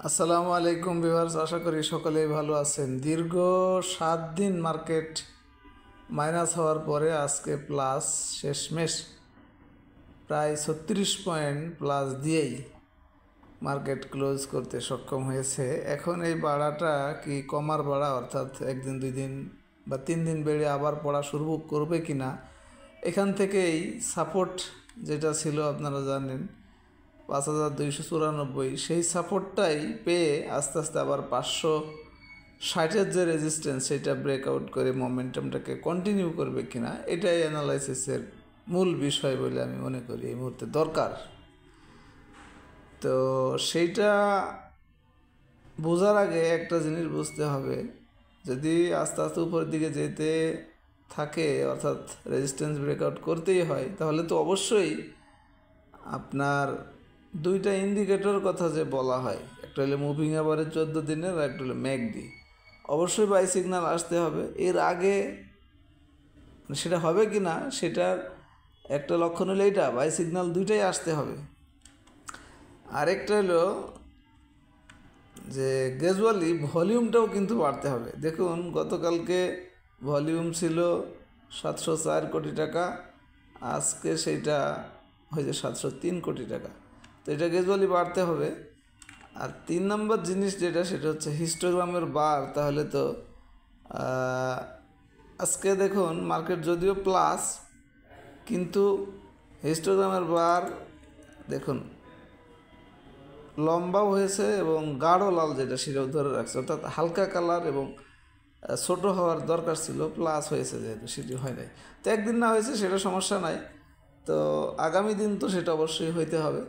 আসসালামু আলাইকুম ভিউয়ার্স, আশা করি সকলেই ভালো আছেন। দীর্ঘ 7 দিন মার্কেট মাইনাস হওয়ার পরে আজকে প্লাস, শেষমেশ প্রায় 36 পয়েন্ট প্লাস দিয়েই মার্কেট ক্লোজ করতে সক্ষম হয়েছে। এখন এই বাড়াটা কি কমার বাড়া, অর্থাৎ একদিন 2 দিন বা 3 দিন বেড়ে আবার পড়া শুরু করবে কি না, এখান থেকেই সাপোর্ট যেটা ছিল আপনারা জানেন 5294, সেই সাপোর্টটাই পেয়ে আস্তে আস্তে আবার 560-এর যে রেজিস্ট্যান্স সেটা ব্রেকআউট করে মোমেন্টামটাকে কন্টিনিউ করবে কিনা, এটাই অ্যানালাইসিসের মূল বিষয় বলে আমি মনে করি এই মুহূর্তে দরকার। তো সেইটা বোঝার আগে একটা জিনিস বুঝতে হবে, যদি আস্তে আস্তে উপরের দিকে যেতে থাকে অর্থাৎ রেজিস্ট্যান্স ব্রেকআউট করতেই হয়, তাহলে তো অবশ্যই আপনার দুইটা ইন্ডিকেটর কথা যে বলা হয়, একটা হলো মুভিং অ্যাভারেজ 14 দিনের আর একটা হলো ম্যাকডি, অবশ্যই বাই সিগন্যাল আসতে হবে। এর আগে সেটা হবে কি না সেটার একটা লক্ষণ হলো এইটা, বাই সিগন্যাল দুইটাই আসতে হবে। আরেকটা হলো যে গ্র্যাজুয়ালি ভলিউমটাও কিন্তু বাড়তে হবে। দেখুন গতকালকে ভলিউম ছিল 704 কোটি টাকা, আজকে সেইটা হয়েছে 703 কোটি টাকা। তো এটা গ্র্যাজুয়ালি বাড়তে হবে। আর 3 নম্বর জিনিস যেটা, সেটা হচ্ছে হিস্টোগ্রামের বার। তাহলে তো আজকে দেখুন মার্কেট যদিও প্লাস, কিন্তু হিস্টোগ্রামের বার দেখুন লম্বাও হয়েছে এবং গাঢ় লাল যেটা সেটাও ধরে রাখছে, অর্থাৎ হালকা কালার এবং ছোট হওয়ার দরকার ছিল, প্লাস হয়েছে যেহেতু সেটি হয় নাই। তো একদিন না হয়েছে সেটা সমস্যা নাই, তো আগামী দিন তো সেটা অবশ্যই হইতে হবে।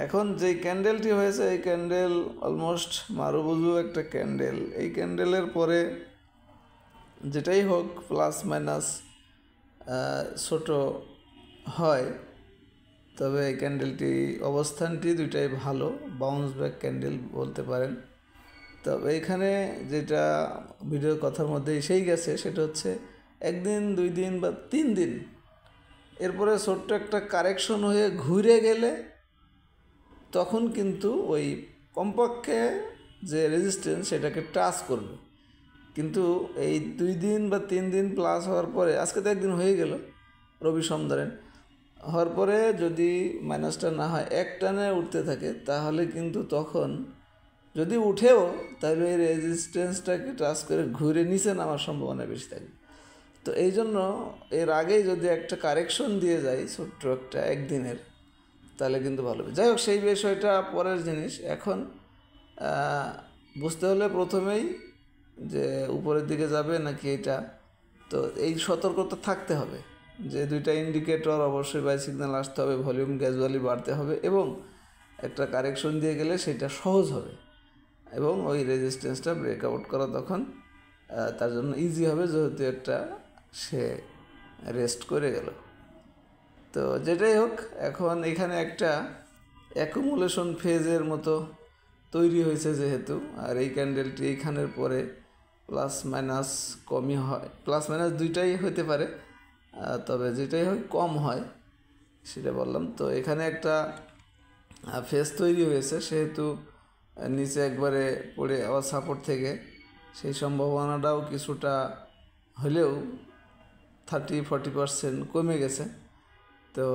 এখন যেই ক্যান্ডেলটি হয়েছে এই ক্যান্ডেল অলমোস্ট মারুবুজু একটা ক্যান্ডেল। এই ক্যান্ডেলের পরে যেটাই হোক প্লাস মাইনাস ছোট হয়, তবে এই ক্যান্ডেলটি অবস্থানটি দুইটাই ভালো, বাউন্স ব্যাক ক্যান্ডেল বলতে পারেন। তবে এখানে যেটা ভিডিওর কথার মধ্যে এসেই গেছে সেটা হচ্ছে একদিন 2 দিন বা 3 দিন এরপরে ছোট্ট একটা কারেকশন হয়ে ঘুরে গেলে তখন কিন্তু ওই কমপক্ষে যে রেজিস্ট্যান্স সেটাকে টাচ করবে। কিন্তু এই 2 দিন বা 3 দিন প্লাস হওয়ার পরে, আজকে তো একদিন হয়ে গেল রবি সোম ধরেন, হওয়ার পরে যদি মাইনাসটা না হয়, এক টানে উঠতে থাকে, তাহলে কিন্তু তখন যদি উঠেও তাহলে এই রেজিস্ট্যান্সটাকে টাচ করে ঘুরে নিচে নামার সম্ভাবনা বেশি থাকে। তো এই জন্য এর আগেই যদি একটা কারেকশন দিয়ে যায় ছোট্ট একটা একদিনের, তাহলে কিন্তু ভালো হবে। যাই হোক, সেই বিষয়টা পরের জিনিস। এখন বুঝতে হলে প্রথমেই যে উপরের দিকে যাবে নাকি এটা, তো এই সতর্কতা থাকতে হবে যে দুইটা ইন্ডিকেটর অবশ্যই বাই সিগন্যাল আসতে হবে, ভলিউম গ্র্যাজুয়ালি বাড়তে হবে এবং একটা কারেকশন দিয়ে গেলে সেটা সহজ হবে এবং ওই রেজিস্ট্যান্সটা ব্রেকআউট করা তখন তার জন্য ইজি হবে, যেহেতু একটা সে রেস্ট করে গেল। তো যেটাই হোক, এখন এখানে একটা অ্যাকুমুলেশন ফেজের মতো তৈরি হয়েছে যেহেতু, আর এই ক্যান্ডেলটি এইখানের পরে প্লাস মাইনাস কমই হয়, প্লাস মাইনাস দুইটাই হতে পারে, তবে যেটাই হয় কম হয় সেটা বললাম। তো এখানে একটা ফেজ তৈরি হয়েছে, সেহেতু নিচে একবারে পড়ে আবার সাপোর্ট থেকে সেই সম্ভাবনাটাও কিছুটা হলেও 30-40% কমে গেছে। তো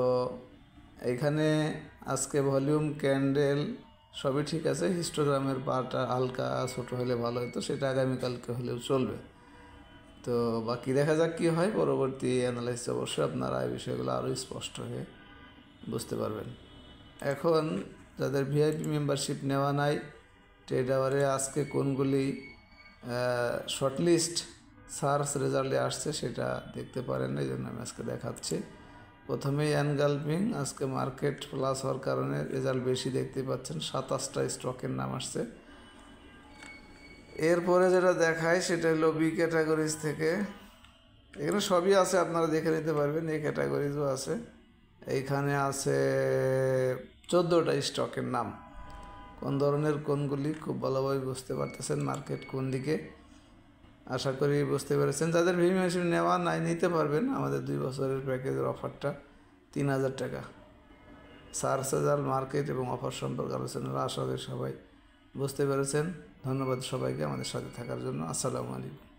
এখানে আজকে ভলিউম ক্যান্ডেল সবই ঠিক আছে, হিস্টোগ্রামের বারটা হালকা ছোটো হলে ভালো হতো, সেটা আগামীকালকে হলেও চলবে। তো বাকি দেখা যাক কী হয় পরবর্তী অ্যানালাইসিস, অবশ্যই আপনারা এই বিষয়গুলো আরও স্পষ্ট হয়ে বুঝতে পারবেন। এখন যাদের ভিআইপি মেম্বারশিপ নেওয়া নাই, ট্রেড আওয়ারে আজকে কোনগুলি শর্টলিস্ট সার্চ রেজাল্টে আসছে সেটা দেখতে পারেন, এই জন্য আমি আজকে দেখাচ্ছি। প্রথমেই এনগালফিং, আজকে মার্কেট প্লাস হওয়ার কারণে রেজাল্ট বেশি দেখতে পাচ্ছেন, 27টা স্টকের নাম আসছে। এরপরে যেটা দেখায় সেটা হলো বি ক্যাটাগরিজ থেকে, এখানে সবই আছে, আপনারা দেখে নিতে পারবেন, এই ক্যাটাগরিজও আছে। এইখানে আছে 14টা স্টকের নাম। কোন ধরনের কোনগুলি খুব ভালোভাবে বুঝতে পারতেছেন মার্কেট কোন দিকে, আশা করি বুঝতে পেরেছেন। যাদের ভিআইপি মেশিন নেওয়া নাই নিতে পারবেন, আমাদের 2 বছরের প্যাকেজের অফারটা 3000 টাকা। সার্চ রেজাল্ট, মার্কেট এবং অফার সম্পর্কে আলোচনা, আশা করি সবাই বুঝতে পেরেছেন। ধন্যবাদ সবাইকে আমাদের সাথে থাকার জন্য। আসসালামু আলাইকুম।